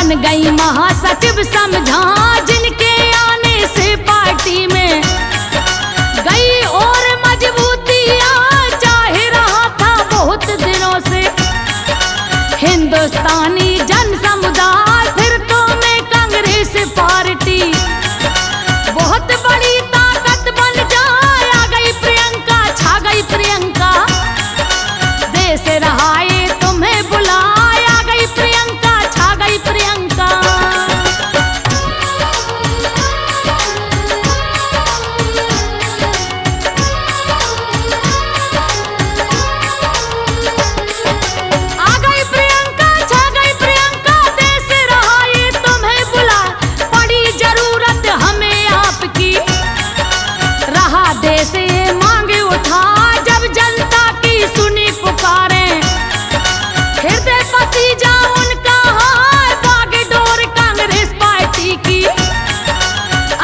बन गई महासचिव समझा जिनके आने से पार्टी में गई और मजबूतियां चाह रहा था बहुत दिनों से हिंदुस्तानी जन समुदाय फिर तो में कांग्रेस पार्टी बहुत बड़ी ताकत बन जाए आ गई प्रियंका छा गई प्रियंका देश रहाए तुम्हें बुलाए आ गई प्रियंका छा गई प्रियंका।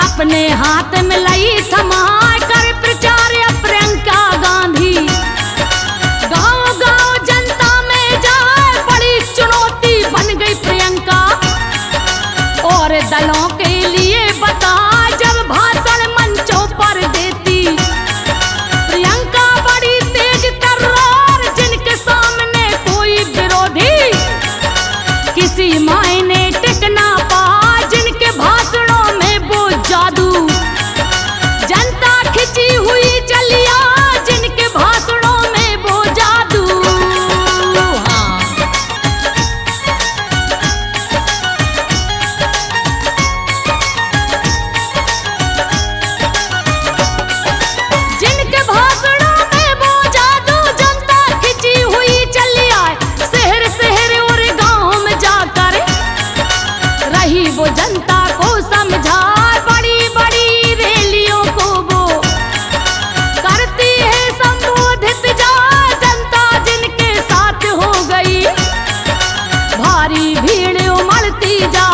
अपने हाथ में लई थमा कर प्रचार प्रियंका गांधी गांव-गांव जनता में जाए बड़ी चुनौती बन गई प्रियंका और दलों के लिए बता जब भाषण मंचों पर देती प्रियंका बड़ी तेज तर्रार जिनके सामने कोई विरोधी किसी मायने टिक ना पा जिनके भाषणों में वो जादू जनता खिंची हुई चलिया जिनके भाषणों में वो जादू। हाँ। जिनके भाषणों में वो जादू जनता खिंची हुई चलिया शहर शहर और गांव में जाकर रही वो जनता को समझा बड़ी बड़ी रैलियों को वो करती है संबोधित जा जनता जिनके साथ हो गई भारी भीड़ उमड़ती जा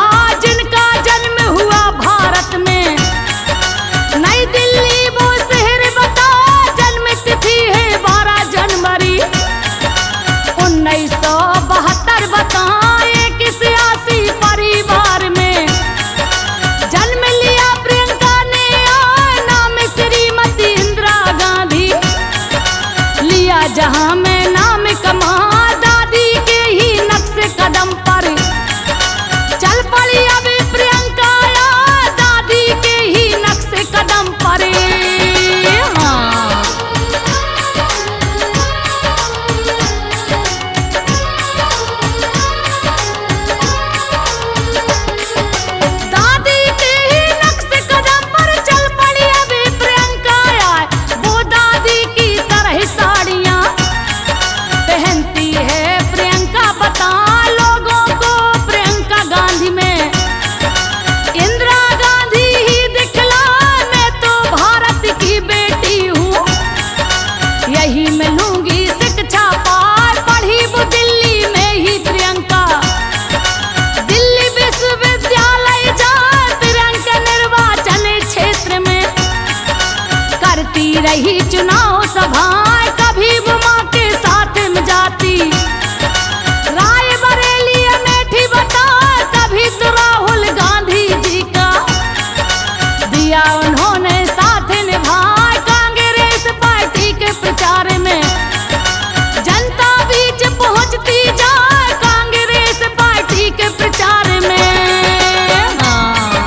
जिनका जन्म हुआ भारत में नई दिल्ली वो शहर बता जन्म तिथि है 12 जनवरी 1972 बता एक सियासी परिवार में जन्म लिया प्रियंका ने नाम श्रीमती इंदिरा गांधी लिया जहां में नाम कमा दादी के ही नक्शे कदम पर चल पड़ी अब प्रियंका दादी के ही नक्शे कदम पर। हाँ। दादी के ही नक्शे कदम पर चल पड़ी अभी प्रियंका वो दादी की तरह साड़ियां पहनती है प्रियंका बता लोगों को प्रियंका गांधी में इंदिरा गांधी ही दिखला मैं तो भारत की बेटी हूँ यही मैं लूंगी शिक्षा पार पढ़ी वो दिल्ली में ही प्रियंका दिल्ली विश्वविद्यालय जा प्रियंका निर्वाचन क्षेत्र में करती रही चुनाव सभाएं कभी वो मां के साथ में जाती रायबरेली अमेठी बता कभी तो राहुल गांधी जी का दिया उन्होंने साथ निभाए कांग्रेस पार्टी के प्रचार में जनता बीच पहुंचती जाए कांग्रेस पार्टी के प्रचार में। हाँ।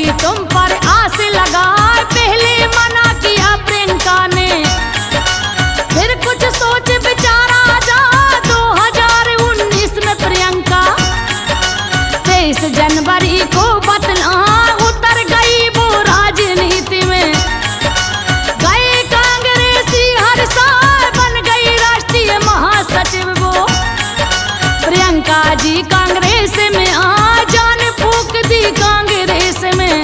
भी तुम पर आस लगाए, पहले मना किया प्रियंका ने, फिर कुछ सोच विचारा जा 2019 में प्रियंका 23 जनवरी को बतला उतर गई वो राजनीति में। गए कांग्रेसी हर साल बन गई राष्ट्रीय महासचिव वो। प्रियंका जी कांग्रेस में आ जान फूंक दी कांग्रेस में।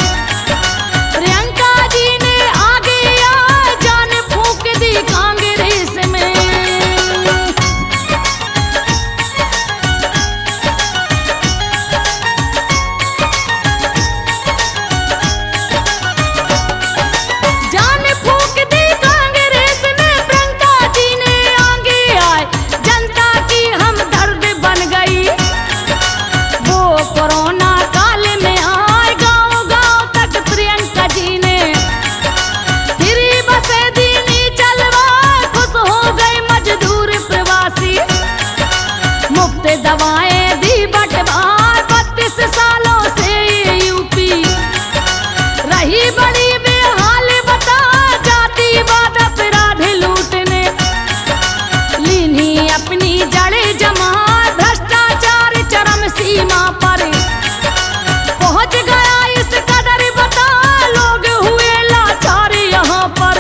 प्रियंका जी ने आगे आ जान फूंक दी कांग्रेस में। जान फूंक दी कांग्रेस में प्रियंका जी ने आगे आए, जनता की हमदर्द बन गई। वो कोरोना काल में आए गांव-गांव तक प्रियंका जी ने, फ्री बसें दीनी चलवाए, खुश हो गए मजदूर प्रवासी। मुफ्त दवाएं दी बंटवाए 32 सालों से ये यूपी। रही बड़ी बेहाल बता जातिवाद अपराध लूटने, लीनी अपनी जड़े जमा भ्रष्टाचार चरम सीमा पर पहुंच गया इस कदर बता, लोग हुए लाचार यहाँ पर।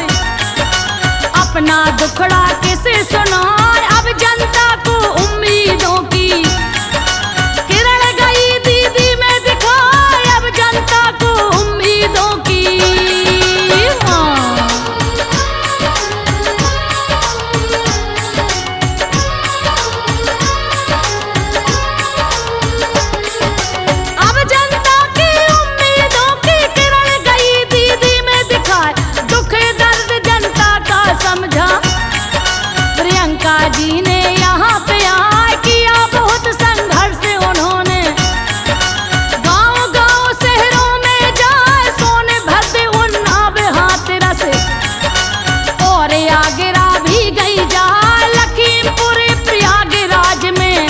अपना दुखड़ा किसे सुनाए अब जनता को उम्मीदों की, किरण गई दीदी में दिखाए अब जनता को उम्मीदों की। हाँ। अब जनता की उम्मीदों की किरण गई दीदी में दिखाए, दुख दर्द जनता का समझा। प्रियंका जी ने यहाँ पे आए किया बहुत संघर्ष उन्होंने, गांव-गांव शहरों में जाए सोनभद्र उन्नाव हाथरस, और आगरा भी गई जा लखीमपुर प्रयागराज में।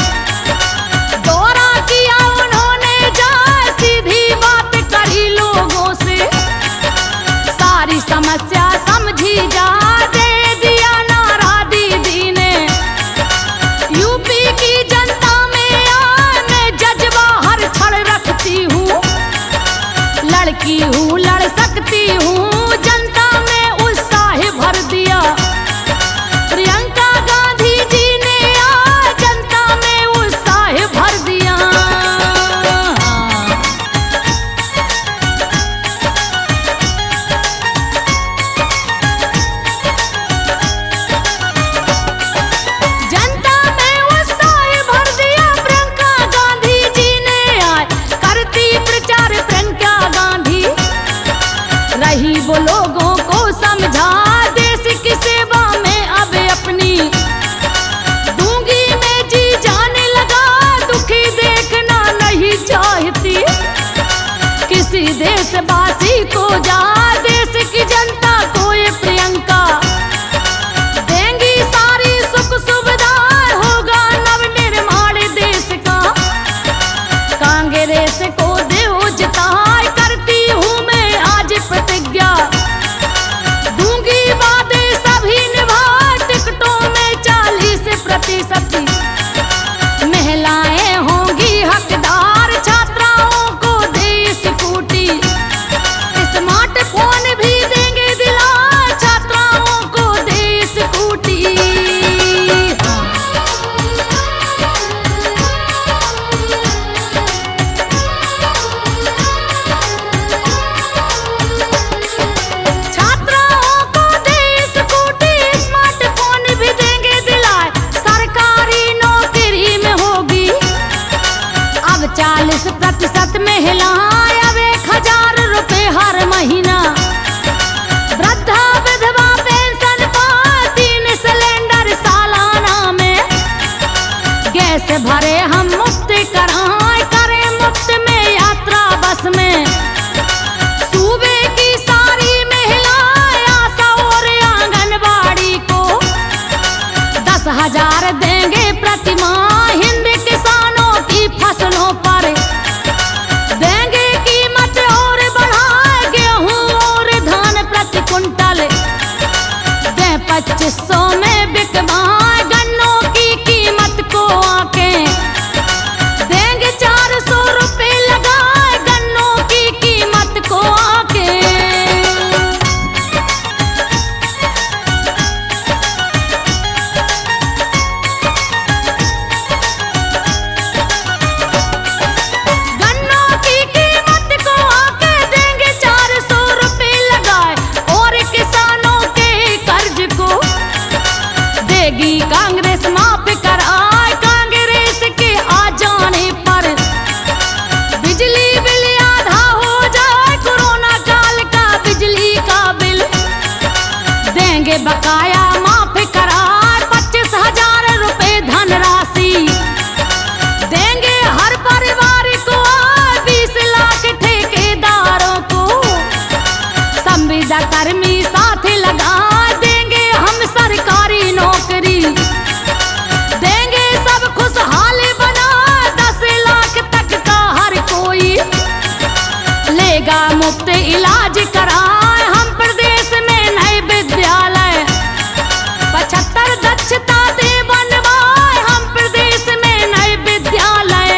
दौरा किया उन्होंने जाए सीधी बात करी लोगों से, सारी समस्या समझी जा दे दिया नारा दीदी ने। यूपी की जनता में मैं जज्बा हर क्षण रखती हूँ, लड़की हूँ लड़ सकती हूँ, जनता में उत्साह भर दिया। प्रियंका गांधी जी ने आ जनता में उत्साह भर दिया। जनता में उत्साह भर दिया, प्रियंका गांधी जी ने आए करती प्रचार प्रियंका गांधी। रही बोलो बकाया माफ करार 25,000 रुपए धनराशि देंगे हर परिवार को, 20 लाख ठेकेदारों को, संविदा कर्मी साथ लगा देंगे हम सरकारी नौकरी, देंगे सब खुशहाल बना 10 लाख तक का हर कोई, लेगा मुफ्त इलाज कराए हम प्रदेश में नए विद्यालय, 75 दक्षता दे बनवाए हम प्रदेश में नए विद्यालय।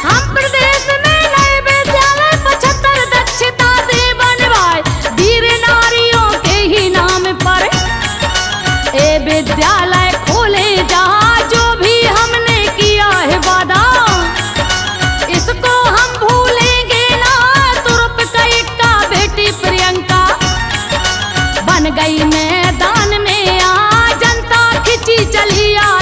हम प्रदेश में नए विद्यालय 75 दक्षता दे बनवाए, वीर नारियों के ही नाम पर ए विद्यालय खोले जहाँ जो भी हमने किया है वादा, इसको हम भूलेंगे ना। तुरुप का बेटी प्रियंका बन गई मैदान में, आ जनता खिंची चली आ